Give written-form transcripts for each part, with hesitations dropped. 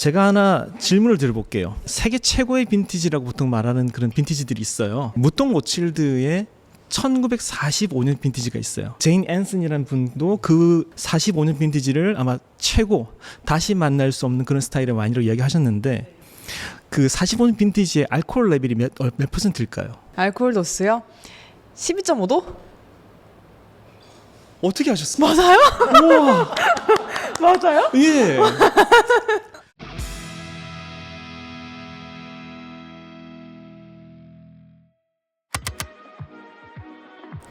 제가 하나 질문을 드려볼게요. 세계 최고의 빈티지라고 보통 말하는 그런 빈티지들이 있어요. 무통 로칠드의 1945년 빈티지가 있어요. 제인 앤슨이라는 분도 그 45년 빈티지를 아마 최고, 다시 만날 수 없는 그런 스타일의 와인으로 이야기하셨는데, 그 45년 빈티지의 알코올 레벨이 몇 퍼센트일까요? 알코올 도수요? 12.5도? 어떻게 하셨어요? 맞아요? 우와. 맞아요? 예.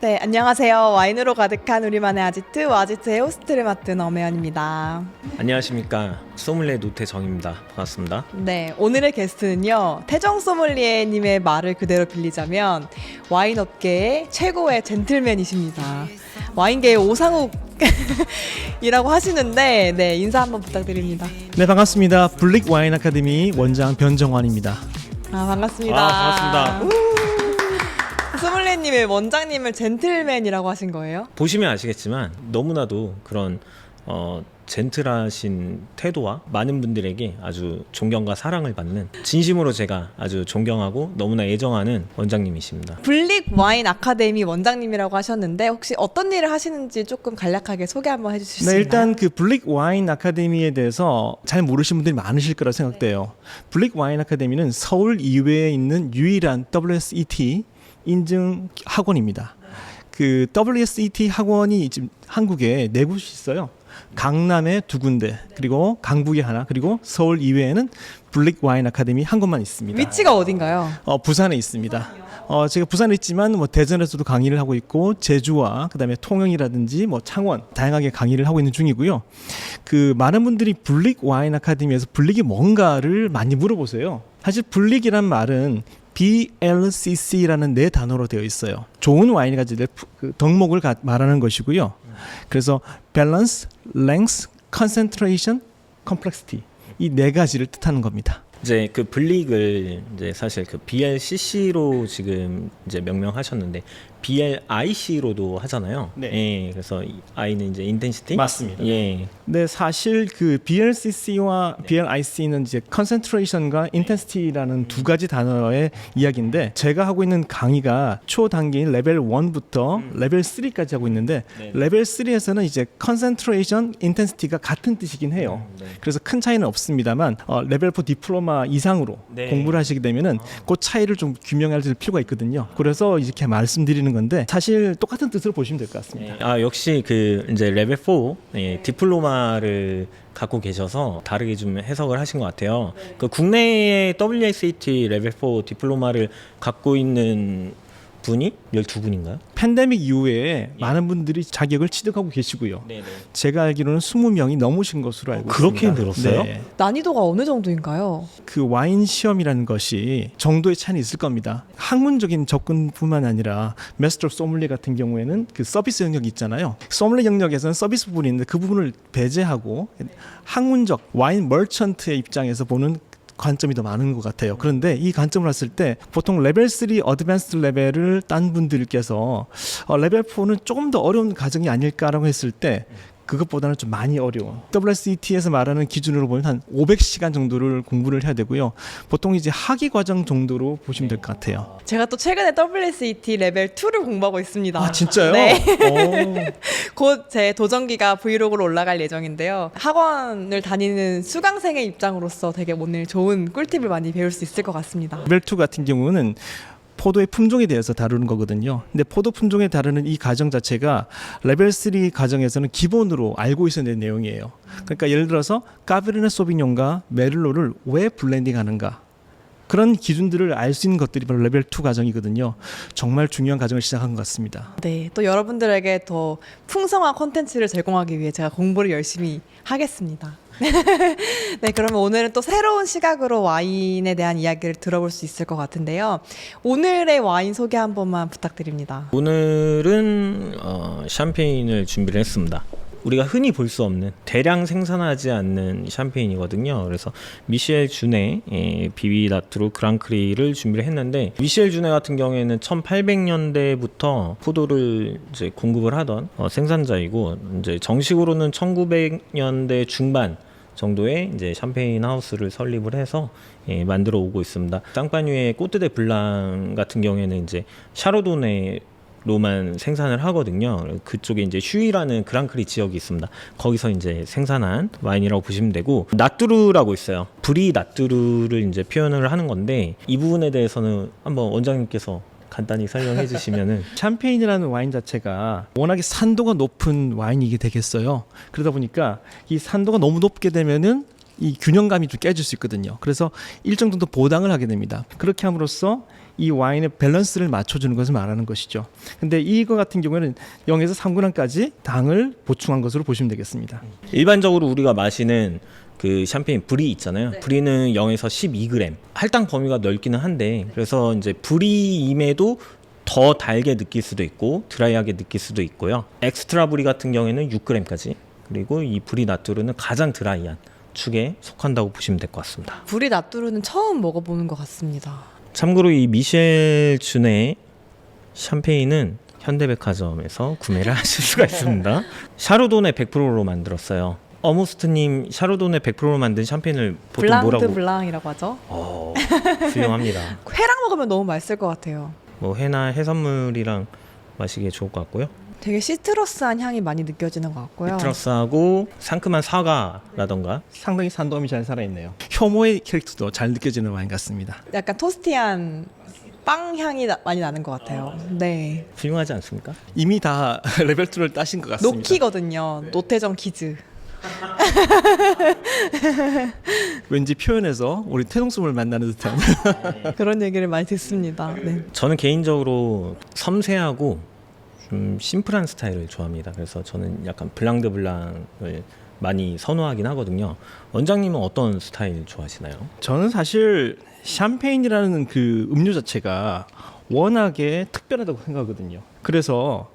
네, 안녕하세요. 와인으로 가득한 우리만의 아지트의 호스트를 맡은 엄혜연입니다. 안녕하십니까, 소믈리에 노태정입니다. 반갑습니다. 네, 오늘의 게스트는요, 태정 소믈리에님의 말을 그대로 빌리자면 와인 업계의 최고의 젠틀맨이십니다. 와인계의 오상욱이라고 하시는데, 네, 인사 한번 부탁드립니다. 네, 반갑습니다. 블릭 와인 아카데미 원장 변정환입니다. 반갑습니다. 반갑습니다. 소믈리에님의 원장님을 젠틀맨이라고 하신 거예요? 보시면 아시겠지만 너무나도 그런 젠틀하신 태도와 많은 분들에게 아주 존경과 사랑을 받는, 진심으로 제가 아주 존경하고 너무나 애정하는 원장님이십니다. 블릭 와인 아카데미 원장님이라고 하셨는데 혹시 어떤 일을 하시는지 조금 간략하게 소개 한번 해주실 수 네, 있나요? 일단 그 블릭 와인 아카데미에 대해서 잘 모르시는 분들이 많으실 거라 생각돼요. 블릭 와인 아카데미는 서울 이외에 있는 유일한 WSET 인증 학원입니다. 그 WSET 학원이 지금 한국에 4곳이 있어요. 강남에 2군데, 그리고 강북에 하나, 그리고 서울 이외에는 블릭 와인 아카데미 한 곳만 있습니다. 위치가 어딘가요? 부산에 있습니다. 제가 부산에 있지만 뭐 대전에서도 강의를 하고 있고, 제주와 그다음에 통영이라든지 뭐 창원 다양하게 강의를 하고 있는 중이고요. 그 많은 분들이 블릭 와인 아카데미에서 블릭이 뭔가를 많이 물어보세요. 사실 블릭이란 말은 BLCC라는 네 단어로 되어 있어요. 좋은 와인이 가진 그 덕목을 말하는 것이고요. 그래서 Balance, Length, Concentration, Complexity, 이 네 가지를 뜻하는 겁니다. 이제 그 블릭을 이제 사실 그 BLCC로 지금 이제 명명하셨는데 BLIC로도 하잖아요. 네. 예, 그래서 I는 이제 인텐시티. 맞습니다. 예. 네, 사실 그 BLCC와 BLIC는 이제 Concentration과 Intensity라는 두 가지 단어의 이야기인데, 제가 하고 있는 강의가 초 단계인 레벨 1부터 레벨 3까지 하고 있는데, 네. 레벨 3에서는 이제 Concentration, Intensity가 같은 뜻이긴 해요. 네. 그래서 큰 차이는 없습니다만 레벨 4 디플로마 이상으로 네. 공부를 하시게 되면은 그 차이를 좀 규명할 필요가 있거든요. 그래서 이렇게 말씀드리는 건데, 사실 똑같은 뜻으로 보시면 될 것 같습니다. 예. 역시 그 이제 레벨 4 디플로마를 갖고 계셔서 다르게 좀 해석을 하신 것 같아요. 그 국내에 WSET 레벨 4 디플로마를 갖고 있는 분이 12분인가요? 팬데믹 이후에 많은 분들이 자격을 취득하고 계시고요. 네네. 제가 알기로는 20명이 넘으신 것으로 알고 그렇게 있습니다. 늘었어요? 네. 난이도가 어느 정도인가요? 그 와인 시험이라는 것이 정도의 차이는 있을 겁니다. 학문적인 접근뿐만 아니라 메스터 소믈리에 같은 경우에는 그 서비스 영역이 있잖아요. 소믈리에 영역에서는 서비스 부분이 있는데 그 부분을 배제하고 학문적 와인 머천트의 입장에서 보는 관점이 더 많은 것 같아요. 그런데 이 관점을 봤을 때 보통 레벨 3 어드밴스드 레벨을 딴 분들께서 레벨 4는 조금 더 어려운 과정이 아닐까라고 했을 때 그것보다는 좀 많이 어려워. WSET에서 말하는 기준으로 보면 한 500시간 정도를 공부를 해야 되고요. 보통 이제 학위 과정 정도로 보시면 될 것 같아요. 제가 또 최근에 WSET 레벨 2를 공부하고 있습니다. 아, 진짜요? 네. 곧 제 도전기가 브이로그로 올라갈 예정인데요. 학원을 다니는 수강생의 입장으로서 되게 오늘 좋은 꿀팁을 많이 배울 수 있을 것 같습니다. 레벨 2 같은 경우는 포도의 품종에 대해서 다루는 거거든요. 근데 포도 품종에 다루는 이 과정 자체가 레벨 3 과정에서는 기본으로 알고 있어야 되는 내용이에요. 그러니까 예를 들어서 까베르네 소비뇽과 메를로를 왜 블렌딩하는가, 그런 기준들을 알 수 있는 것들이 바로 레벨 2 과정이거든요. 정말 중요한 과정을 시작한 것 같습니다. 네, 또 여러분들에게 더 풍성한 콘텐츠를 제공하기 위해 제가 공부를 열심히 하겠습니다. 네, 그러면 오늘은 또 새로운 시각으로 와인에 대한 이야기를 들어볼 수 있을 것 같은데요. 오늘의 와인 소개 한 번만 부탁드립니다. 오늘은 샴페인을 준비를 했습니다. 우리가 흔히 볼 수 없는, 대량 생산하지 않는 샴페인이거든요. 그래서 미셸 주네 비비다트로 그랑크리를 준비를 했는데, 미셸 주네 같은 경우에는 1800년대부터 포도를 이제 공급을 하던 생산자이고, 이제 정식으로는 1900년대 중반 정도의 이제 샴페인 하우스를 설립을 해서 만들어 오고 있습니다. 쌍파뉴의 꼬트데 블랑 같은 경우에는 이제 샤르도네로만 생산을 하거든요. 그쪽에 이제 슈이라는 그랑크리 지역이 있습니다. 거기서 이제 생산한 와인이라고 보시면 되고, 나뚜루라고 있어요. 브리 나뚜루를 이제 표현을 하는 건데, 이 부분에 대해서는 한번 원장님께서 간단히 설명해 주시면은. 샴페인이라는 와인 자체가 워낙에 산도가 높은 와인이게 되겠어요. 그러다 보니까 이 산도가 너무 높게 되면은 이 균형감이 좀 깨질 수 있거든요. 그래서 일정 정도 보당을 하게 됩니다. 그렇게 함으로써 이 와인의 밸런스를 맞춰주는 것을 말하는 것이죠. 근데 이거 같은 경우에는 0에서 3g까지 당을 보충한 것으로 보시면 되겠습니다. 일반적으로 우리가 마시는 그 샴페인 브리 있잖아요. 네. 브리는 0에서 12g. 할당 범위가 넓기는 한데, 그래서 이제 브리임에도 더 달게 느낄 수도 있고 드라이하게 느낄 수도 있고요. 엑스트라 브리 같은 경우에는 6g까지. 그리고 이 브리 나뚜르는 가장 드라이한 축에 속한다고 보시면 될 것 같습니다. 브리 나뚜루는 처음 먹어보는 것 같습니다. 참고로 이 미셸 준의 샴페인은 현대백화점에서 구매를 하실 수가 있습니다. 샤르도네 100%로 만들었어요. 어무스트님 샤르도네 100%로 만든 샴페인을 보통 블랑드 뭐라고? 블랑이라고 하죠. 훌륭합니다. 회랑 먹으면 너무 맛있을 것 같아요. 뭐 회나 해산물이랑 마시기에 좋을 것 같고요. 되게 시트러스한 향이 많이 느껴지는 것 같고요. 시트러스하고 상큼한 사과라던가. 상당히 산도감이 잘 살아있네요. 효모의 캐릭터도 잘 느껴지는 와인 같습니다. 약간 토스티한 빵 향이 많이 나는 것 같아요. 네. 훌륭하지 않습니까? 이미 다 레벨 2를 따신 것 같습니다. 노키거든요. 노태정 키즈. 왠지 표현해서 우리 태동수를 만나는 듯한. 그런 얘기를 많이 듣습니다. 네. 저는 개인적으로 섬세하고 좀 심플한 스타일을 좋아합니다. 그래서 저는 약간 블랑드 블랑을 많이 선호하긴 하거든요. 원장님은 어떤 스타일 좋아하시나요? 저는 사실 샴페인이라는 그 음료 자체가 워낙에 특별하다고 생각하거든요. 그래서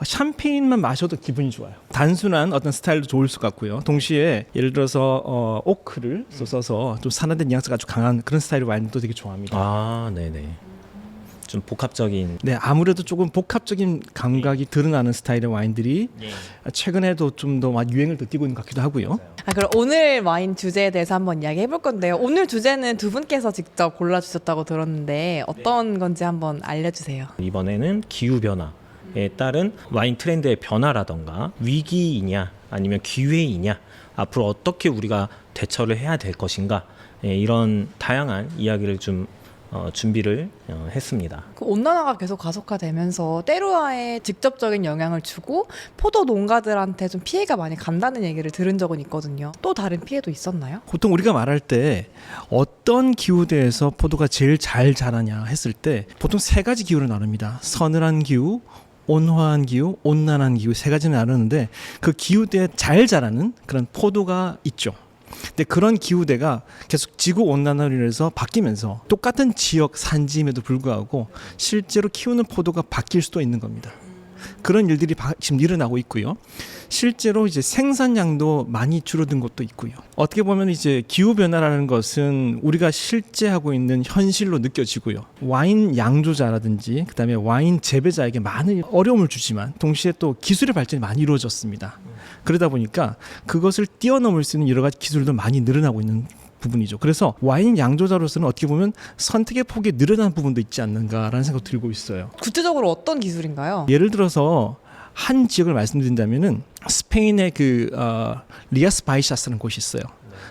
샴페인만 마셔도 기분이 좋아요. 단순한 어떤 스타일도 좋을 것 같고요. 동시에 예를 들어서 오크를 써서 좀 산화된 뉘앙스가 아주 강한 그런 스타일의 와인도 되게 좋아합니다. 아, 네네. 좀 복합적인. 네, 아무래도 조금 복합적인 감각이 드러나는 스타일의 와인들이 최근에도 좀 더 유행을 띠고 있는 것 같기도 하고요. 그럼 오늘 와인 주제에 대해서 한번 이야기해 볼 건데요. 오늘 주제는 두 분께서 직접 골라주셨다고 들었는데 어떤 건지 한번 알려주세요. 이번에는 기후 변화에 따른 와인 트렌드의 변화라던가 위기이냐 아니면 기회이냐, 앞으로 어떻게 우리가 대처를 해야 될 것인가, 이런 다양한 이야기를 좀 준비를 했습니다. 그 온난화가 계속 가속화되면서 때로와에 직접적인 영향을 주고 포도 농가들한테 좀 피해가 많이 간다는 얘기를 들은 적은 있거든요. 또 다른 피해도 있었나요? 보통 우리가 말할 때 어떤 기후대에서 포도가 제일 잘 자라냐 했을 때 보통 세 가지 기후를 나눕니다. 서늘한 기후, 온화한 기후, 온난한 기후 세 가지를 나누는데 그 기후대에 잘 자라는 그런 포도가 있죠. 근데 그런 기후대가 계속 지구 온난화로 인해서 바뀌면서 똑같은 지역 산지임에도 불구하고 실제로 키우는 포도가 바뀔 수도 있는 겁니다. 그런 일들이 지금 일어나고 있고요. 실제로 이제 생산량도 많이 줄어든 것도 있고요. 어떻게 보면 이제 기후 변화라는 것은 우리가 실제 하고 있는 현실로 느껴지고요. 와인 양조자라든지 그다음에 와인 재배자에게 많은 어려움을 주지만 동시에 또 기술의 발전이 많이 이루어졌습니다. 그러다 보니까 그것을 뛰어넘을 수 있는 여러 가지 기술도 많이 늘어나고 있는 부분이죠. 그래서 와인 양조자로서는 어떻게 보면 선택의 폭이 늘어난 부분도 있지 않는가라는 생각이 들고 있어요. 구체적으로 어떤 기술인가요? 예를 들어서 한 지역을 말씀드린다면은 스페인의 그 리아스 바이샤스라는 곳이 있어요.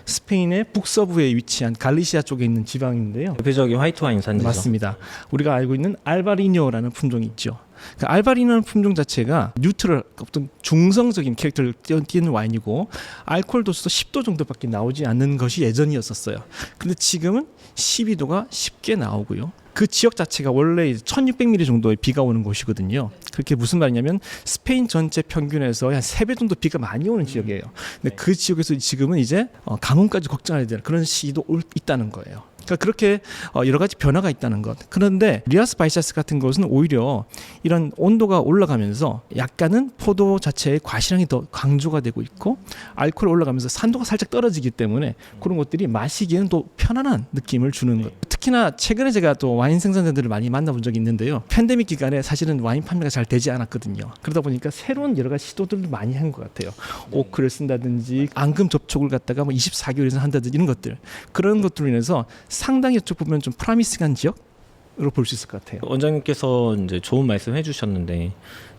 스페인의 북서부에 위치한 갈리시아 쪽에 있는 지방인데요. 대표적인 화이트 와인 산지죠. 맞습니다. 우리가 알고 있는 알바리뇨라는 품종이 있죠. 그 알바리뇨라는 품종 자체가 뉴트럴, 어떤 중성적인 캐릭터를 띄는 와인이고 알코올 도수도 10도 정도밖에 나오지 않는 것이 예전이었었어요. 근데 지금은 12도가 쉽게 나오고요. 그 지역 자체가 원래 1600mm 정도의 비가 오는 곳이거든요. 그렇게 무슨 말이냐면 스페인 전체 평균에서 한 3배 정도 비가 많이 오는 지역이에요. 근데 그 지역에서 지금은 이제 가뭄까지 걱정해야 될 그런 시기도 있다는 거예요. 그러니까 그렇게 여러 가지 변화가 있다는 것. 그런데 리아스 바이샤스 같은 것은 오히려 이런 온도가 올라가면서 약간은 포도 자체의 과실향이 더 강조가 되고 있고 알코올 올라가면서 산도가 살짝 떨어지기 때문에 그런 것들이 마시기에는 또 편안한 느낌을 주는 것. 특히나 최근에 제가 또 와인 생산자들을 많이 만나본 적이 있는데요. 팬데믹 기간에 사실은 와인 판매가 잘 되지 않았거든요. 그러다 보니까 새로운 여러 가지 시도들을 많이 한 것 같아요. 오크를 쓴다든지 앙금 접촉을 갖다가 뭐 24개월에서 한다든지 이런 것들. 그런 것들로 인해서 상당히 이쪽 보면 좀 프라미스한 지역으로 볼 수 있을 것 같아요. 원장님께서 이제 좋은 말씀 해주셨는데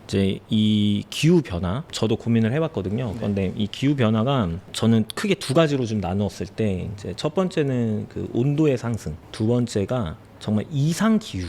이제 이 기후 변화 저도 고민을 해봤거든요. 그런데 이 기후 변화가 저는 크게 두 가지로 좀 나누었을 때 이제 첫 번째는 그 온도의 상승, 두 번째가 정말 이상 기후.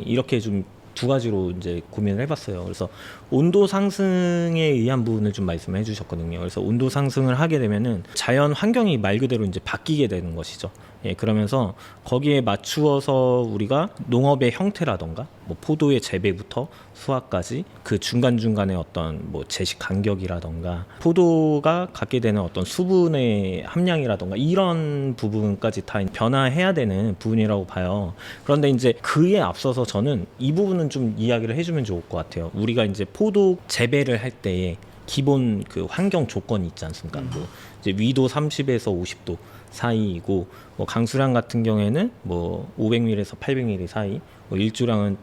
이렇게 좀 두 가지로 이제 고민을 해봤어요. 그래서 온도 상승에 의한 부분을 좀 말씀해 주셨거든요. 그래서 온도 상승을 하게 되면은 자연 환경이 말 그대로 이제 바뀌게 되는 것이죠. 그러면서 거기에 맞추어서 우리가 농업의 형태라던가 뭐 포도의 재배부터 수확까지 그 중간중간에 어떤 뭐 제식 간격이라던가 포도가 갖게 되는 어떤 수분의 함량이라던가 이런 부분까지 다 변화해야 되는 부분이라고 봐요. 그런데 이제 그에 앞서서 저는 이 부분은 좀 이야기를 해주면 좋을 것 같아요. 우리가 이제 포도 재배를 할 때에 기본 그 환경 조건이 있지 않습니까? 뭐 이제 위도 30에서 50도 사이이고 뭐 강수량 같은 경우에는 뭐 500ml에서 800ml 사이, 뭐 일조량은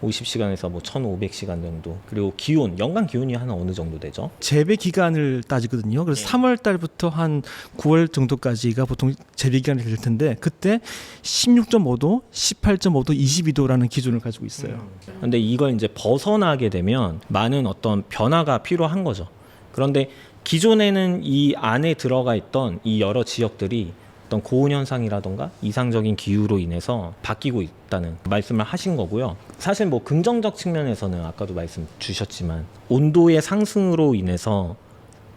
1250시간에서 뭐 1500시간 정도. 그리고 기온, 연간 기온이 한 어느 정도 되죠? 재배 기간을 따지거든요. 그래서 3월 달부터 한 9월 정도까지가 보통 재배 기간이 될 텐데 그때 16.5도, 18.5도, 22도라는 기준을 가지고 있어요. 근데 이걸 이제 벗어나게 되면 많은 어떤 변화가 필요한 거죠. 그런데 기존에는 이 안에 들어가 있던 이 여러 지역들이 어떤 고온 현상이라던가 이상적인 기후로 인해서 바뀌고 있다는 말씀을 하신 거고요. 사실 뭐 긍정적 측면에서는 아까도 말씀 주셨지만 온도의 상승으로 인해서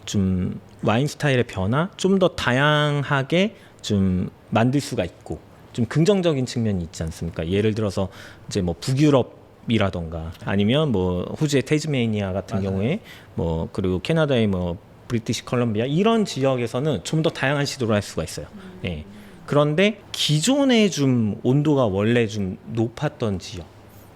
좀 와인 스타일의 변화, 좀 더 다양하게 좀 만들 수가 있고 좀 긍정적인 측면이 있지 않습니까? 예를 들어서 이제 뭐 북유럽이라던가 아니면 뭐 호주의 테즈메이니아 같은 경우에 뭐 그리고 캐나다의 뭐 브리티시 컬럼비아 이런 지역에서는 좀 더 다양한 시도를 할 수가 있어요. 그런데 기존에 좀 온도가 원래 좀 높았던 지역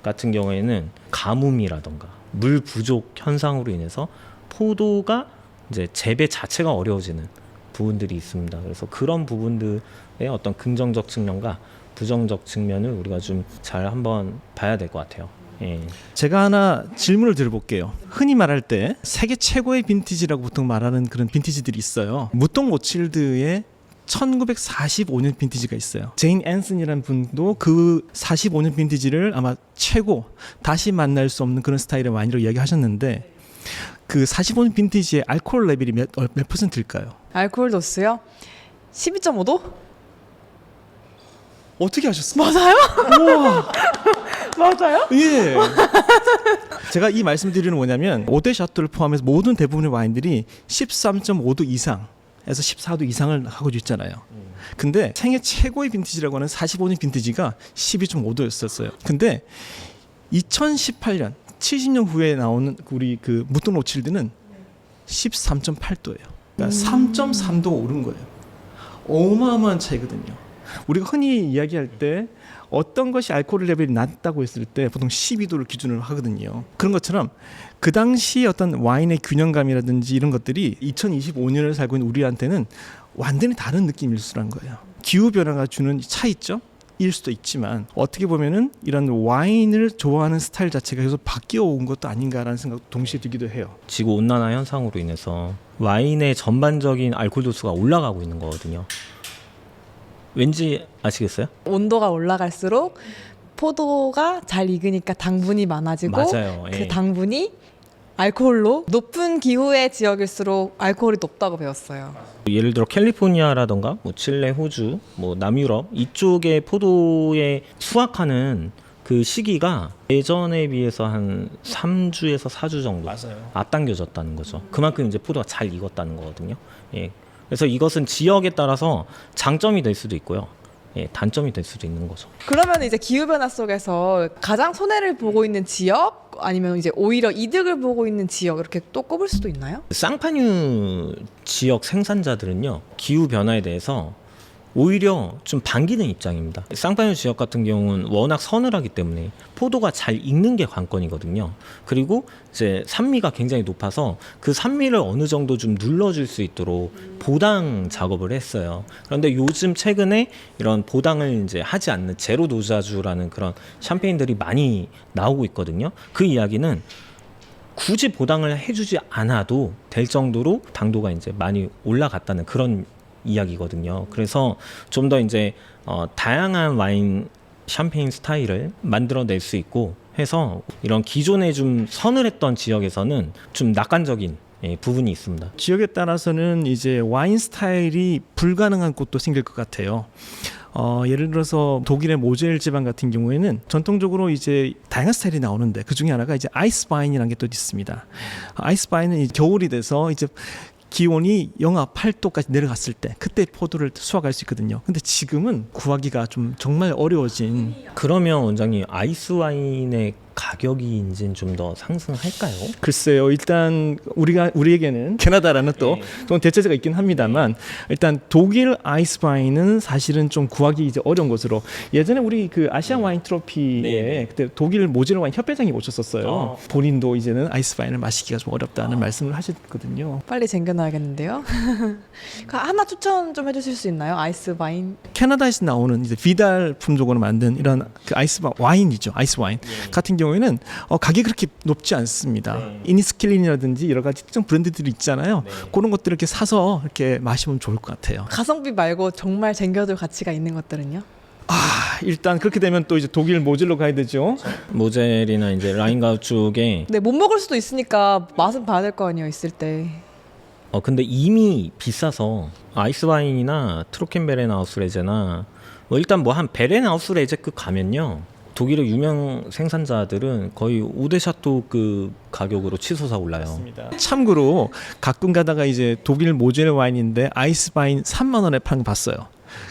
같은 경우에는 가뭄이라던가 물 부족 현상으로 인해서 포도가 이제 재배 자체가 어려워지는 부분들이 있습니다. 그래서 그런 부분들의 어떤 긍정적 측면과 부정적 측면을 우리가 좀 잘 한번 봐야 될 것 같아요. 제가 하나 질문을 드려볼게요. 흔히 말할 때 세계 최고의 빈티지라고 보통 말하는 그런 빈티지들이 있어요. 무똥 로칠드의 1945년 빈티지가 있어요. 제인 앤슨이라는 분도 그 45년 빈티지를 아마 최고 다시 만날 수 없는 그런 스타일의 와인으로 이야기하셨는데 그 45년 빈티지의 알코올 레벨이 몇 퍼센트일까요? 알코올 도수요? 12.5도? 어떻게 하셨어요? 맞아요? 우와. 맞아요? 예. 제가 이 말씀드리는 뭐냐면 오데 샤토를 포함해서 모든 대부분의 와인들이 13.5도 이상에서 14도 이상을 하고 있잖아요. 근데 생애 최고의 빈티지라고 하는 45년 빈티지가 12.5도였었어요. 근데 2018년 70년 후에 나오는 우리 그 무톤 로칠드는 13.8도예요. 그러니까 3.3도 오른 거예요. 어마어마한 차이거든요. 우리가 흔히 이야기할 때 어떤 것이 알코올 레벨이 낮다고 했을 때 보통 12도를 기준으로 하거든요. 그런 것처럼 그 당시 어떤 와인의 균형감이라든지 이런 것들이 2025년을 살고 있는 우리한테는 완전히 다른 느낌일 수란 거예요. 기후 변화가 주는 차이점 일 수도 있지만 어떻게 보면은 이런 와인을 좋아하는 스타일 자체가 계속 바뀌어 온 것도 아닌가라는 생각도 동시에 들기도 해요. 지구 온난화 현상으로 인해서 와인의 전반적인 알코올 도수가 올라가고 있는 거거든요. 왠지 아시겠어요? 온도가 올라갈수록 포도가 잘 익으니까 당분이 많아지고 맞아요. 그 당분이 알코올로 높은 기후의 지역일수록 알코올이 높다고 배웠어요. 예를 들어 캘리포니아라던가 뭐 칠레, 호주, 뭐 남유럽 이쪽의 포도에 수확하는 그 시기가 예전에 비해서 한 3주에서 4주 정도 맞아요. 앞당겨졌다는 거죠. 그만큼 이제 포도가 잘 익었다는 거거든요. 그래서 이것은 지역에 따라서 장점이 될 수도 있고요. 단점이 될 수도 있는 거죠. 그러면 이제 기후 변화 속에서 가장 손해를 보고 있는 지역 아니면 이제 오히려 이득을 보고 있는 지역 이렇게 또 꼽을 수도 있나요? 쌍파뉴 지역 생산자들은요 기후 변화에 대해서 오히려 좀 반기는 입장입니다. 쌍파뉴 지역 같은 경우는 워낙 서늘하기 때문에 포도가 잘 익는 게 관건이거든요. 그리고 이제 산미가 굉장히 높아서 그 산미를 어느 정도 좀 눌러줄 수 있도록 보당 작업을 했어요. 그런데 요즘 최근에 이런 보당을 이제 하지 않는 제로 노자주라는 그런 샴페인들이 많이 나오고 있거든요. 그 이야기는 굳이 보당을 해주지 않아도 될 정도로 당도가 이제 많이 올라갔다는 그런 이야기거든요. 그래서 좀 더 이제 다양한 와인 샴페인 스타일을 만들어낼 수 있고 해서 이런 기존에 좀 서늘했던 지역에서는 좀 낙관적인 부분이 있습니다. 지역에 따라서는 이제 와인 스타일이 불가능한 곳도 생길 것 같아요. 예를 들어서 독일의 모젤 지방 같은 경우에는 전통적으로 이제 다양한 스타일이 나오는데 그 중에 하나가 이제 아이스 바인이라는 게 또 있습니다. 아이스 바인은 겨울이 돼서 이제 기온이 영하 8도까지 내려갔을 때 그때 포도를 수확할 수 있거든요. 근데 지금은 구하기가 좀 정말 어려워진. 그러면 원장님 아이스 와인의 가격이 이제 좀 더 상승할까요? 글쎄요. 일단 우리에게는 캐나다라는 또 대체제가 있긴 합니다만 일단 독일 아이스 와인은 사실은 좀 구하기 이제 어려운 것으로 예전에 우리 그 아시안 와인 트로피에 그때 독일 모젤 와인 협회장이 오셨었어요. 본인도 이제는 아이스 와인을 마시기가 좀 어렵다는 말씀을 하셨거든요. 빨리 쟁겨놔야겠는데요. 하나 추천 좀 해주실 수 있나요? 아이스 와인. 캐나다에서 나오는 이제 비달 품종으로 만든 이런 그 아이스 와인이죠. 아이스 와인 같은 경우에는 가격이 그렇게 높지 않습니다. 이니스킬린이라든지 여러 가지 특정 브랜드들이 있잖아요. 그런 것들을 이렇게 사서 이렇게 마시면 좋을 것 같아요. 가성비 말고 정말 쟁겨둘 가치가 있는 것들은요? 일단 그렇게 되면 또 이제 독일 모젤로 가야 되죠. 모젤이나 이제 라인가우 쪽에 네, 못 먹을 수도 있으니까 맛은 봐야 될 거 아니에요, 있을 때. 근데 이미 비싸서 아이스 와인이나 트로켄베렌아우스레제나 일단 뭐 한 베렌아우스레제급 가면요. 독일의 유명 생산자들은 거의 5대 샤또급 가격으로 치솟아 올라요. 참고로 가끔 가다가 이제 독일 모젤 와인인데 아이스 와인 3만 원에 파는 거 봤어요.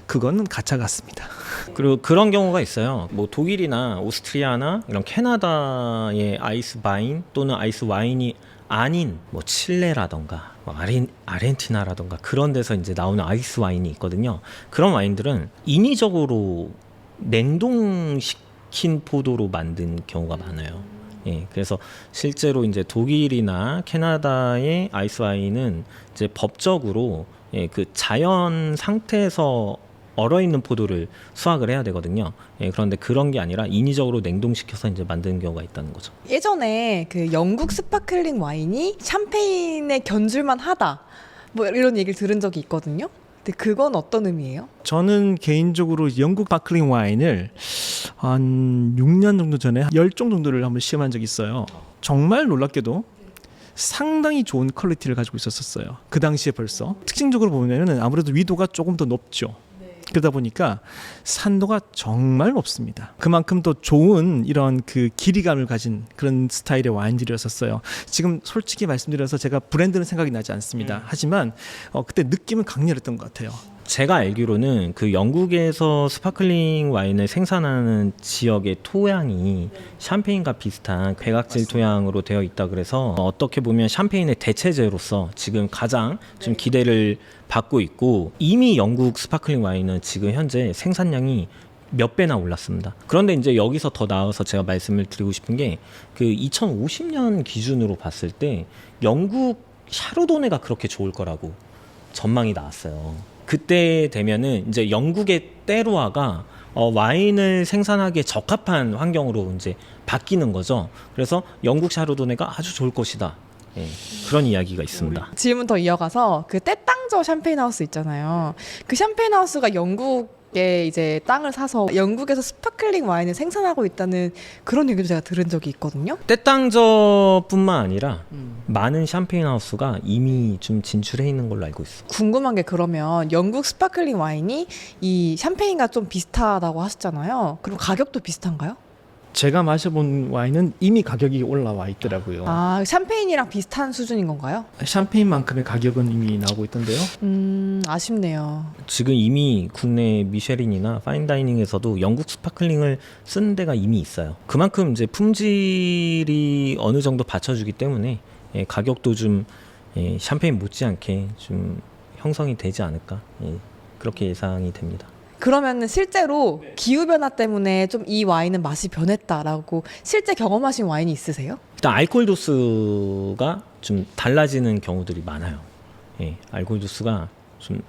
그거는 가짜 같습니다. 그리고 그런 경우가 있어요. 뭐 독일이나 오스트리아나 이런 캐나다의 아이스 와인 또는 아이스 와인이 아닌 뭐 칠레라던가 뭐 아르헨티나라던가 그런 데서 이제 나오는 아이스 와인이 있거든요. 그런 와인들은 인위적으로 냉동시킨 포도로 만든 경우가 많아요. 그래서 실제로 이제 독일이나 캐나다의 아이스 와인은 이제 법적으로 그 자연 상태에서 얼어있는 포도를 수확을 해야 되거든요. 그런데 그런 게 아니라 인위적으로 냉동시켜서 이제 만드는 경우가 있다는 거죠. 예전에 그 영국 스파클링 와인이 샴페인에 견줄만 하다 뭐 이런 얘기를 들은 적이 있거든요. 근데 그건 어떤 의미예요? 저는 개인적으로 영국 스파클링 와인을 한 6년 정도 전에 10종 정도를 한번 시험한 적이 있어요. 정말 놀랍게도 상당히 좋은 퀄리티를 가지고 있었어요. 그 당시에 벌써. 특징적으로 보면은 아무래도 위도가 조금 더 높죠. 그러다 보니까 산도가 정말 높습니다. 그만큼 더 좋은 이런 그 길이감을 가진 그런 스타일의 와인들이었었어요. 지금 솔직히 말씀드려서 제가 브랜드는 생각이 나지 않습니다. 하지만 그때 느낌은 강렬했던 것 같아요. 제가 알기로는 그 영국에서 스파클링 와인을 생산하는 지역의 토양이 샴페인과 비슷한 백악질 토양으로 되어 있다 그래서 어떻게 보면 샴페인의 대체제로서 지금 가장 좀 기대를 받고 있고 이미 영국 스파클링 와인은 지금 현재 생산량이 몇 배나 올랐습니다. 그런데 이제 여기서 더 나아가서 제가 말씀을 드리고 싶은 게 그 2050년 기준으로 봤을 때 영국 샤르도네가 그렇게 좋을 거라고 전망이 나왔어요. 그때 되면은 이제 영국의 때로화가 와인을 생산하기에 적합한 환경으로 이제 바뀌는 거죠. 그래서 영국 샤르도네가 아주 좋을 것이다. 그런 이야기가 있습니다. 질문 더 이어가서 그 떼땅저 샴페인 하우스 있잖아요. 그 샴페인 하우스가 영국에 이제 땅을 사서 영국에서 스파클링 와인을 생산하고 있다는 그런 얘기도 제가 들은 적이 있거든요. 떼땅저뿐만 아니라 많은 샴페인 하우스가 이미 좀 진출해 있는 걸로 알고 있어. 궁금한 게 그러면 영국 스파클링 와인이 이 샴페인과 좀 비슷하다고 하셨잖아요. 그럼 가격도 비슷한가요? 제가 마셔본 와인은 이미 가격이 올라와 있더라고요. 샴페인이랑 비슷한 수준인 건가요? 샴페인만큼의 가격은 이미 나오고 있던데요. 아쉽네요. 지금 이미 국내 미쉐린이나 파인다이닝에서도 영국 스파클링을 쓰는 데가 이미 있어요. 그만큼 이제 품질이 어느 정도 받쳐주기 때문에 가격도 좀 샴페인 못지않게 좀 형성이 되지 않을까 그렇게 예상이 됩니다. 그러면 실제로 기후 변화 때문에 좀 이 와인은 맛이 변했다라고 실제 경험하신 와인이 있으세요? 일단 알코올 도수가 좀 달라지는 경우들이 많아요. 예, 알코올 도수가 좀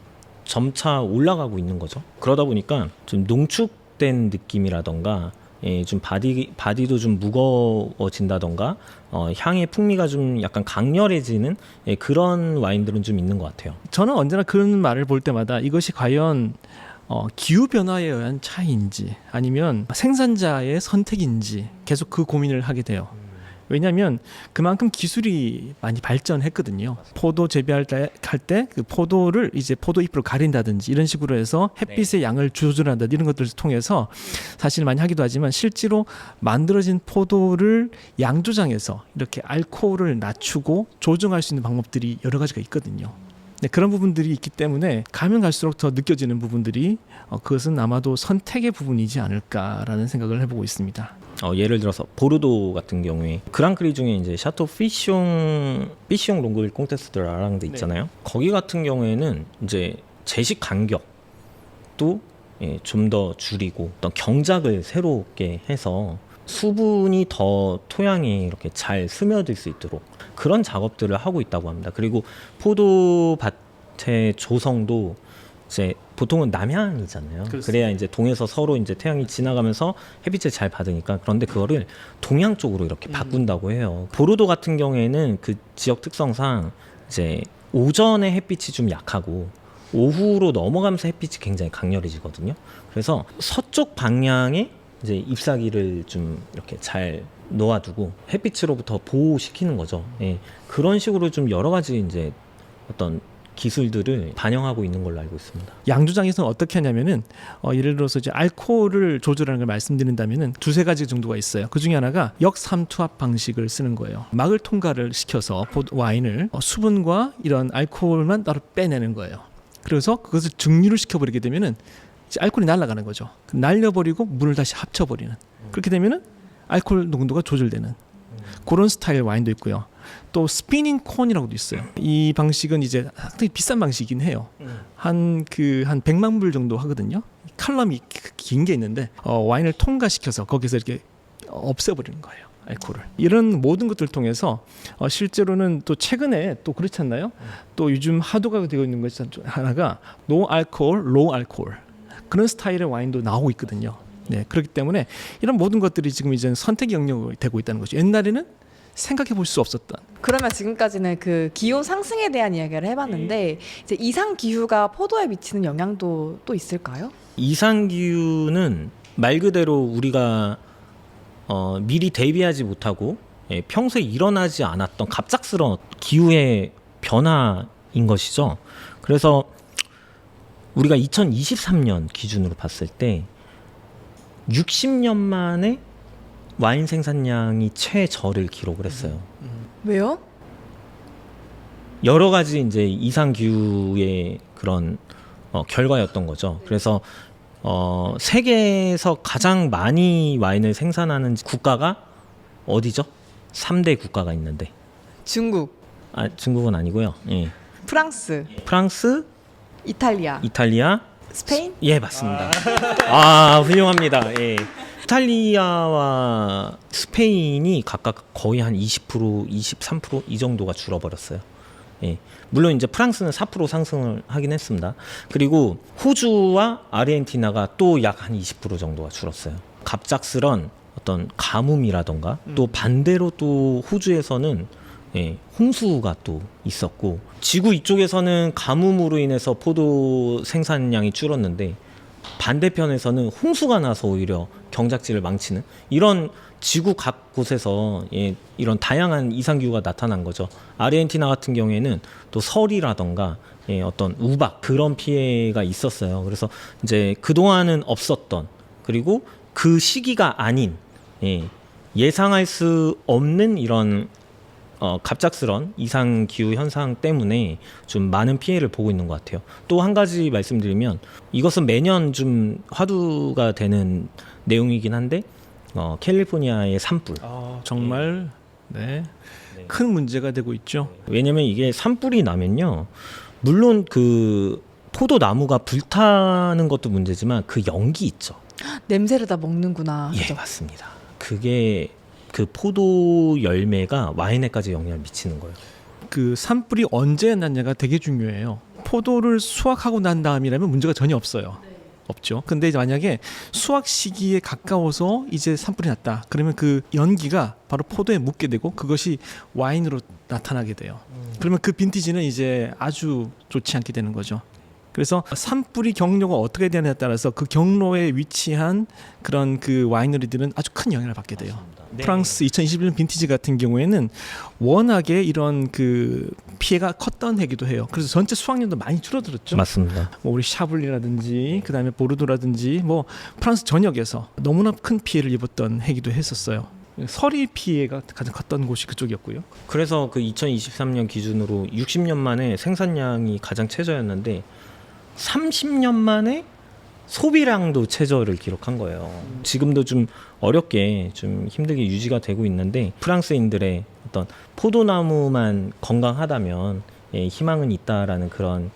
점차 올라가고 있는 거죠. 그러다 보니까 좀 농축된 느낌이라던가 좀 바디도 좀 무거워진다던가 향의 풍미가 좀 약간 강렬해지는 그런 와인들은 좀 있는 것 같아요. 저는 언제나 그런 말을 볼 때마다 이것이 과연 기후 변화에 의한 차이인지 아니면 생산자의 선택인지 계속 그 고민을 하게 돼요. 왜냐하면 그만큼 기술이 많이 발전했거든요. 포도 재배할 때 그 포도를 이제 포도 잎으로 가린다든지 이런 식으로 해서 햇빛의 양을 조절한다 이런 것들을 통해서 사실 많이 하기도 하지만 실제로 만들어진 포도를 양조장에서 이렇게 알코올을 낮추고 조정할 수 있는 방법들이 여러 가지가 있거든요. 네, 그런 부분들이 있기 때문에 가면 갈수록 더 느껴지는 부분들이 그것은 아마도 선택의 부분이지 않을까라는 생각을 해보고 있습니다. 예를 들어서 보르도 같은 경우에 그랑크리 중에 이제 샤토 피숑 롱그빌 콩테스트 라랑드 있잖아요. 거기 같은 경우에는 이제 제식 간격도 좀 더 줄이고 어떤 경작을 새롭게 해서 수분이 더 토양에 이렇게 잘 스며들 수 있도록 그런 작업들을 하고 있다고 합니다. 그리고 포도밭의 조성도 이제 보통은 남향이잖아요. 그렇습니다. 그래야 이제 동에서 서로 이제 태양이 지나가면서 햇빛을 잘 받으니까. 그런데 그거를 동양 쪽으로 이렇게 바꾼다고 해요. 보르도 같은 경우에는 그 지역 특성상 이제 오전에 햇빛이 좀 약하고 오후로 넘어가면서 햇빛이 굉장히 강렬해지거든요. 그래서 서쪽 방향에 이제 잎사귀를 좀 이렇게 잘 놓아두고 het빛으로부터 보호시키는 거죠. 예. 그런 식으로 좀 여러 가지 이제 어떤 기술들을 반영하고 있는 걸로 알고 있습니다. 양조장에서는 어떻게 하냐면은 예를 들어서 이제 알코올을 조절하는 걸 말씀드린다면은 두세 가지 정도가 있어요. 그 중에 하나가 역삼투압 방식을 쓰는 거예요. 막을 통과를 시켜서 와인을 수분과 이런 알코올만 따로 빼내는 거예요. 그래서 그것을 증류를 시켜버리게 되면은 이제 알코올이 날아가는 거죠. 날려버리고 물을 다시 합쳐버리는. 그렇게 되면은 알코올 농도가 조절되는 그런 스타일 와인도 있고요. 또 스피닝 콘이라고도 있어요. 이 방식은 이제 상당히 비싼 방식이긴 해요. 한 100만 불 정도 하거든요. 칼럼이 긴 게 있는데 와인을 통과시켜서 거기서 이렇게 없애버리는 거예요. 알코올을. 이런 모든 것들을 통해서 실제로는 또 최근에 또 그렇지 않나요? 또 요즘 하도가 되고 있는 것 하나가 노 알코올, 로우 알코올 그런 스타일의 와인도 나오고 있거든요. 네, 그렇기 때문에 이런 모든 것들이 지금 이제 선택 영역이 되고 있다는 거죠. 옛날에는 생각해 볼 수 없었던. 그러면 지금까지는 그 기온 상승에 대한 이야기를 해봤는데 이제 이상 기후가 포도에 미치는 영향도 또 있을까요? 이상기후는 말 그대로 우리가 미리 대비하지 못하고 평소에 일어나지 않았던 갑작스러운 기후의 변화인 것이죠. 그래서 우리가 2023년 기준으로 봤을 때 60년 만에 와인 생산량이 최저를 기록을 했어요. 왜요? 여러 가지 이제 이상 기후의 그런 결과였던 거죠. 그래서 세계에서 가장 많이 와인을 생산하는 국가가 어디죠? 3대 국가가 있는데. 중국, 중국은 아니고요. 예. 프랑스, 프랑스, 이탈리아, 이탈리아, 스페인? 예, 맞습니다. 훌륭합니다. 예. 이탈리아와 스페인이 각각 거의 한 20%, 23% 이 정도가 줄어버렸어요. 예. 물론 이제 프랑스는 4% 상승을 하긴 했습니다. 그리고 호주와 아르헨티나가 또 약 한 20% 정도가 줄었어요. 갑작스런 어떤 가뭄이라던가 또 반대로 또 호주에서는 홍수가 또 있었고 지구 이쪽에서는 가뭄으로 인해서 포도 생산량이 줄었는데 반대편에서는 홍수가 나서 오히려 경작지를 망치는 이런 지구 각 곳에서 이런 다양한 이상기후가 나타난 거죠. 아르헨티나 같은 경우에는 또 설이라던가 어떤 우박 그런 피해가 있었어요. 그래서 이제 그동안은 없었던 그리고 그 시기가 아닌 예상할 수 없는 이런 갑작스런 이상 기후 현상 때문에 좀 많은 피해를 보고 있는 것 같아요. 또 한 가지 말씀드리면 이것은 매년 좀 화두가 되는 내용이긴 한데 캘리포니아의 산불. 정말 큰 문제가 되고 있죠. 왜냐면 이게 산불이 나면요, 물론 그 포도 나무가 불타는 것도 문제지만 그 연기 있죠. 냄새를 다 먹는구나. 예, 그죠? 맞습니다. 그게 그 포도 열매가 와인에까지 영향을 미치는 거예요. 그 산불이 언제 났냐가 되게 중요해요. 포도를 수확하고 난 다음이라면 문제가 전혀 없어요. 없죠. 근데 이제 만약에 수확 시기에 가까워서 이제 산불이 났다. 그러면 그 연기가 바로 포도에 묻게 되고 그것이 와인으로 나타나게 돼요. 그러면 그 빈티지는 이제 아주 좋지 않게 되는 거죠. 그래서 산불이 경로가 어떻게 되느냐에 따라서 그 경로에 위치한 그런 그 와이너리들은 아주 큰 영향을 받게 돼요. 네. 프랑스 2021년 빈티지 같은 경우에는 워낙에 이런 그 피해가 컸던 해기도 해요. 그래서 전체 수확량도 많이 줄어들었죠. 맞습니다. 뭐 우리 샤블리라든지 그다음에 보르도라든지 뭐 프랑스 전역에서 너무나 큰 피해를 입었던 해기도 했었어요. 서리 피해가 가장 컸던 곳이 그쪽이었고요. 그래서 그 2023년 기준으로 60년 만에 생산량이 가장 최저였는데 30년 만에 소비량도 최저를 기록한 거예요. 지금도 좀 어렵게 좀 힘들게 유지가 되고 있는데 프랑스인들의 어떤 포도나무만 건강하다면 희망은 있다라는 그런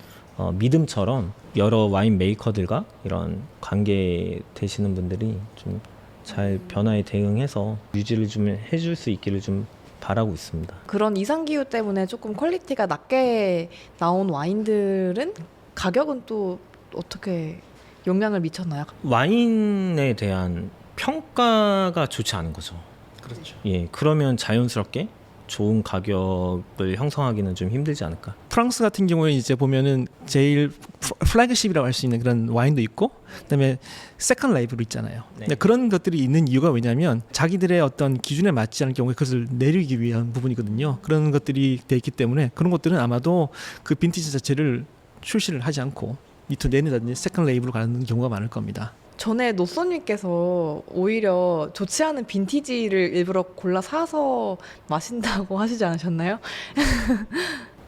믿음처럼 여러 와인 메이커들과 이런 관계 되시는 분들이 좀 잘 변화에 대응해서 유지를 좀 해줄 수 있기를 좀 바라고 있습니다. 그런 이상기후 때문에 조금 퀄리티가 낮게 나온 와인들은 가격은 또 어떻게 영향을 미쳤나요? 와인에 대한 평가가 좋지 않은 거죠. 그렇죠. 예, 그러면 자연스럽게 좋은 가격을 형성하기는 좀 힘들지 않을까. 프랑스 같은 경우에 이제 보면은 제일 플래그십이라고 할 수 있는 그런 와인도 있고 그다음에 세컨드 라이브로 있잖아요. 네. 근데 그런 것들이 있는 이유가 왜냐하면 자기들의 어떤 기준에 맞지 않은 경우에 그것을 내리기 위한 부분이거든요. 그런 것들이 돼 있기 때문에 그런 것들은 아마도 그 빈티지 자체를 출시를 하지 않고 이투 내내다든지 세컨드 레이블로 가는 경우가 많을 겁니다. 전에 노쏘님께서 오히려 좋지 않은 빈티지를 일부러 골라 사서 마신다고 하시지 않으셨나요?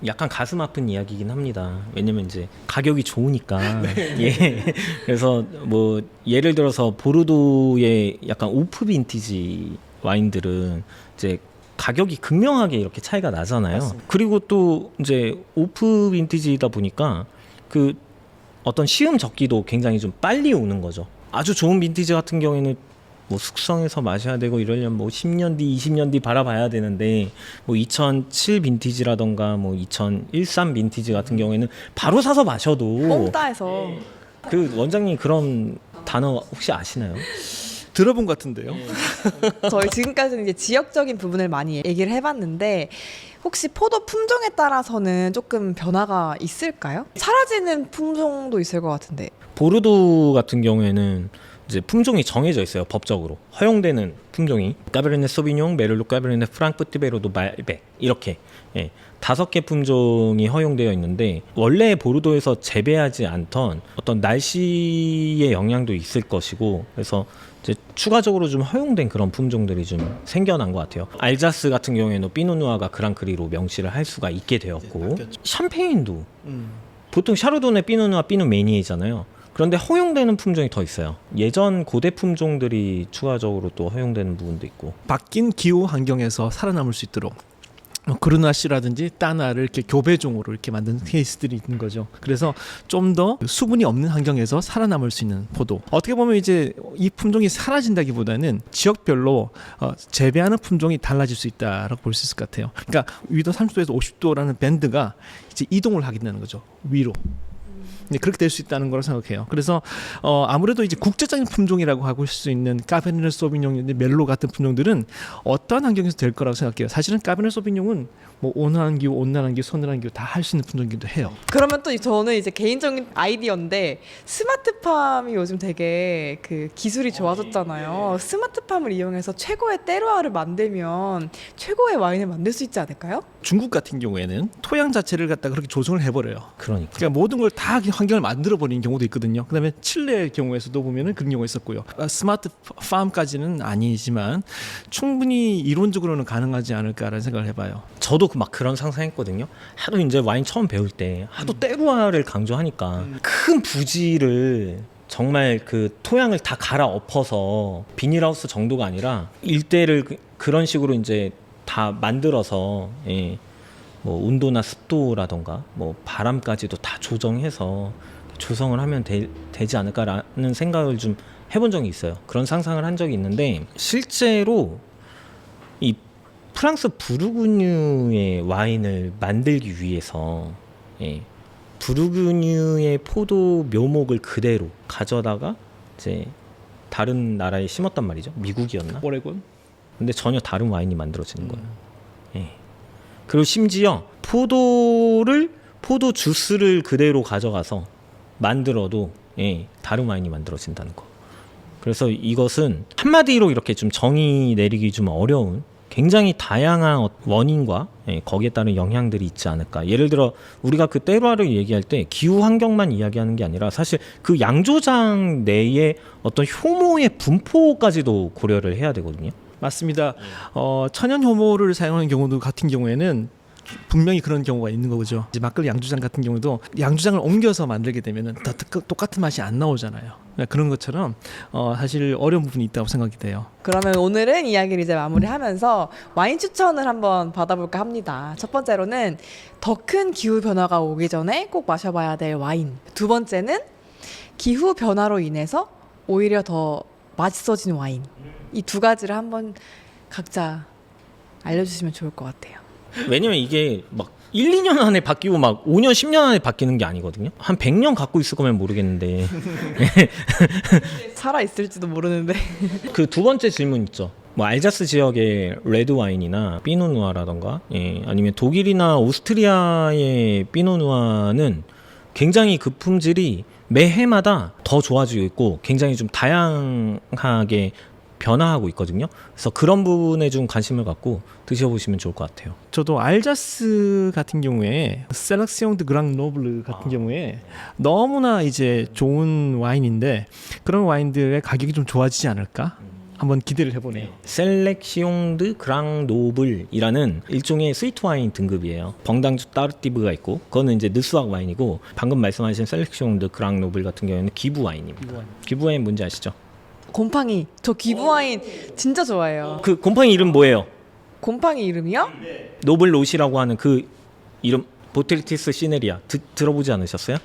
약간 가슴 아픈 이야기긴 합니다. 왜냐면 이제 가격이 좋으니까. 예. 그래서 뭐 예를 들어서 보르도의 약간 오프 빈티지 와인들은 이제 가격이 극명하게 이렇게 차이가 나잖아요. 맞습니다. 그리고 또 이제 오프 빈티지다 보니까 그 어떤 시음 적기도 굉장히 좀 빨리 오는 거죠. 아주 좋은 빈티지 같은 경우에는 뭐 숙성해서 마셔야 되고 이러려면 뭐 10년 뒤, 20년 뒤 바라봐야 되는데 뭐 2007 빈티지라던가 뭐 2013 빈티지 같은 경우에는 바로 사서 마셔도 뽕따에서 그 원장님 그런 단어 혹시 아시나요? 들어본 것 같은데요. 저희 지금까지는 이제 지역적인 부분을 많이 얘기를 해봤는데 혹시 포도 품종에 따라서는 조금 변화가 있을까요? 사라지는 품종도 있을 것 같은데. 보르도 같은 경우에는 이제 품종이 정해져 있어요. 법적으로 허용되는 품종이 까베르네 소비뇽, 메를로 까베르네 프랑크푸르트 말백 이렇게 5개 품종이 허용되어 있는데 원래 보르도에서 재배하지 않던 어떤 날씨의 영향도 있을 것이고 그래서 이제 추가적으로 좀 허용된 그런 품종들이 좀 생겨난 것 같아요. 알자스 같은 경우에는 피노누아가 그랑크리로 명시를 할 수가 있게 되었고 샴페인도 보통 샤르도네, 피노누아, 피노 메니에잖아요. 그런데 허용되는 품종이 더 있어요. 예전 고대 품종들이 추가적으로 또 허용되는 부분도 있고. 바뀐 기후 환경에서 살아남을 수 있도록 그르나시라든지 따나를 이렇게 교배종으로 이렇게 만든 케이스들이 있는 거죠. 그래서 좀 더 수분이 없는 환경에서 살아남을 수 있는 포도. 어떻게 보면 이제 이 품종이 사라진다기보다는 지역별로 재배하는 품종이 달라질 수 있다라고 볼 수 있을 것 같아요. 그러니까 위도 30도에서 50도라는 밴드가 이제 이동을 하게 되는 거죠. 위로. 네, 그렇게 될 수 있다는 거라고 생각해요. 그래서 아무래도 이제 국제적인 품종이라고 하고 수 있는 까베르네 소비뇽, 멜로 같은 품종들은 어떠한 환경에서 될 거라고 생각해요. 사실은 까베르네 소비뇽은 뭐 온화한 기후, 온난한 기후, 서늘한 기후 다 할 수 있는 품종이기도 해요. 그러면 또 저는 이제 개인적인 아이디어인데 스마트팜이 요즘 되게 그 기술이 좋아졌잖아요. 스마트팜을 이용해서 최고의 때르와를 만들면 최고의 와인을 만들 수 있지 않을까요? 중국 같은 경우에는 토양 자체를 갖다 그렇게 조성을 해버려요. 그러니까 모든 걸 다 환경을 만들어 버리는 경우도 있거든요. 그다음에 칠레의 경우에서도 보면은 그런 경우가 있었고요. 스마트 팜까지는 아니지만 충분히 이론적으로는 가능하지 않을까라는 생각을 해봐요. 저도 막 그런 상상했거든요. 하도 이제 와인 처음 배울 때 하도 때루아를 강조하니까 큰 부지를 정말 그 토양을 다 갈아 엎어서 비닐하우스 정도가 아니라 일대를 그런 식으로 이제 다 만들어서 뭐 온도나 습도라던가 뭐 바람까지도 다 조정해서 조성을 하면 되지 않을까라는 생각을 좀 해본 적이 있어요. 그런 상상을 한 적이 있는데 실제로 이 프랑스 부르고뉴의 와인을 만들기 위해서 부르고뉴의 포도 묘목을 그대로 가져다가 이제 다른 나라에 심었단 말이죠. 미국이었나? 오레곤. 근데 전혀 다른 와인이 만들어지는 거예요. 그리고 심지어 포도 주스를 그대로 가져가서 만들어도 다른 와인이 만들어진다는 거. 그래서 이것은 한마디로 이렇게 좀 정의 내리기 좀 어려운 굉장히 다양한 원인과 거기에 따른 영향들이 있지 않을까. 예를 들어 우리가 그 테루아르를 얘기할 때 기후 환경만 이야기하는 게 아니라 사실 그 양조장 내에 어떤 효모의 분포까지도 고려를 해야 되거든요. 맞습니다. 천연 효모를 사용하는 경우도 같은 경우에는 분명히 그런 경우가 있는 거죠. 이제 막걸리 양조장 같은 경우도 양조장을 옮겨서 만들게 되면은 다 똑같은 맛이 안 나오잖아요. 그런 것처럼 사실 어려운 부분이 있다고 생각이 돼요. 그러면 오늘은 이야기를 이제 마무리하면서 와인 추천을 한번 받아볼까 합니다. 첫 번째로는 더 큰 기후 변화가 오기 전에 꼭 마셔봐야 될 와인. 두 번째는 기후 변화로 인해서 오히려 더 맛있어진 와인. 이 두 가지를 한번 각자 알려주시면 좋을 것 같아요. 왜냐면 이게 막 1, 2년 안에 바뀌고 막 5년, 10년 안에 바뀌는 게 아니거든요. 한 100년 갖고 있을 거면 모르겠는데. 살아있을지도 모르는데. 그 두 번째 질문 있죠. 뭐 알자스 지역의 레드 와인이나 피노누아라던가 아니면 독일이나 오스트리아의 피노누아는 굉장히 그 품질이 매 해마다 더 좋아지고 있고 굉장히 좀 다양하게 변화하고 있거든요. 그래서 그런 부분에 좀 관심을 갖고 드셔보시면 좋을 것 같아요. 저도 알자스 같은 경우에 셀렉시옹 드 그랑 노블 같은 경우에 너무나 이제 좋은 와인인데 그런 와인들의 가격이 좀 좋아지지 않을까? 한번 기대를 해보네요. 셀렉시옹 드 그랑 노블이라는 일종의 스위트 와인 등급이에요. 벙당주 따르티브가 있고 그거는 이제 느스악 와인이고 방금 말씀하신 셀렉시옹 드 그랑 노블 같은 경우에는 기부 와인입니다. 기부 와인 뭔지 아시죠? 곰팡이. 저 기부 와인 진짜 좋아해요. 그 곰팡이 이름 뭐예요? 곰팡이 이름이요? 노블 롯이라고 하는 그 이름 보트리티스 시네리아 들어보지 않으셨어요?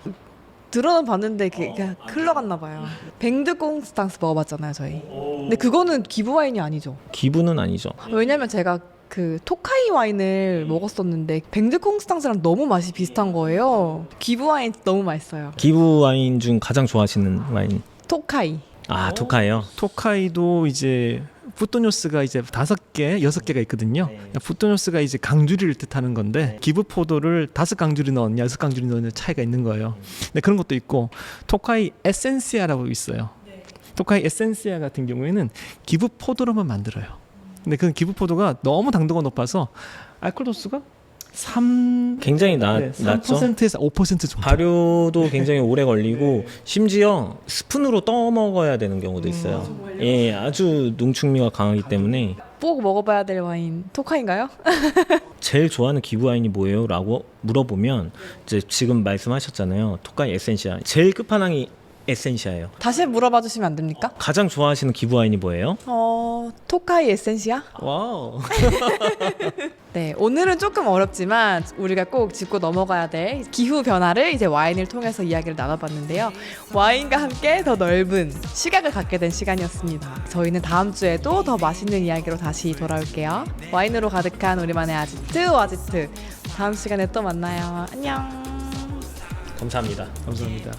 들어는 봤는데 그냥 흘러갔나 봐요. 뱅드콩스탕스 먹어봤잖아요 저희. 근데 그거는 기부 와인이 아니죠. 기부는 아니죠. 왜냐면 제가 그 토카이 와인을 먹었었는데 뱅드콩스탕스랑 너무 맛이 비슷한 거예요. 기부 와인 너무 맛있어요. 기부 와인 중 가장 좋아하시는 와인? 토카이. 아 토카예요. 토카이도 이제 푸토뇨스가 이제 5개, 6개가 있거든요. 푸토뇨스가 이제 강주리를 뜻하는 건데 기부 포도를 5강주리 넣었냐 6강주리 넣었냐 차이가 있는 거예요. 근데 그런 것도 있고 토카이 에센시아라고 있어요. 토카이 에센시아 같은 경우에는 기부 포도로만 만들어요. 근데 그 기부 포도가 너무 당도가 높아서 알코올 도수가 굉장히 낮죠. 3%에서 5% 정도. 발효도 굉장히 오래 걸리고 심지어 스푼으로 떠 먹어야 되는 경우도 있어요. 예, 아주 농축미가 강하기 때문에 꼭 먹어봐야 될 와인 토카인가요? 제일 좋아하는 기부 와인이 뭐예요? 라고 물어보면 이제 지금 말씀하셨잖아요. 토카이 에센시아. 제일 끝판왕이 에센시아예요. 다시 물어봐 주시면 안 됩니까? 가장 좋아하시는 기부 와인이 뭐예요? 토카이 에센시아? 와우. 네, 오늘은 조금 어렵지만 우리가 꼭 짚고 넘어가야 될 기후 변화를 이제 와인을 통해서 이야기를 나눠봤는데요. 와인과 함께 더 넓은 시각을 갖게 된 시간이었습니다. 저희는 다음 주에도 더 맛있는 이야기로 다시 돌아올게요. 와인으로 가득한 우리만의 아지트 와지트. 다음 시간에 또 만나요. 안녕. 감사합니다. 감사합니다.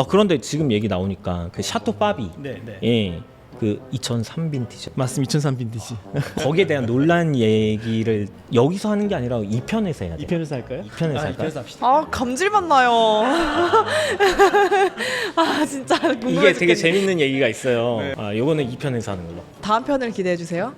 그런데 지금 얘기 나오니까 그 샤토 파비. 네. 예. 그 2003 빈티지. 맞습니다. 2003 빈티지. 거기에 대한 논란 얘기를 여기서 하는 게 아니라 2편에서 해야 돼요. 2편에서 할까요? 2편에서 할까요? 2편에서 합시다. 아, 감질맛 나요. 아, 진짜 이게 궁금해 되게 죽겠네. 재밌는 얘기가 있어요. 요거는 2편에서 하는 걸로. 다음 편을 기대해 주세요.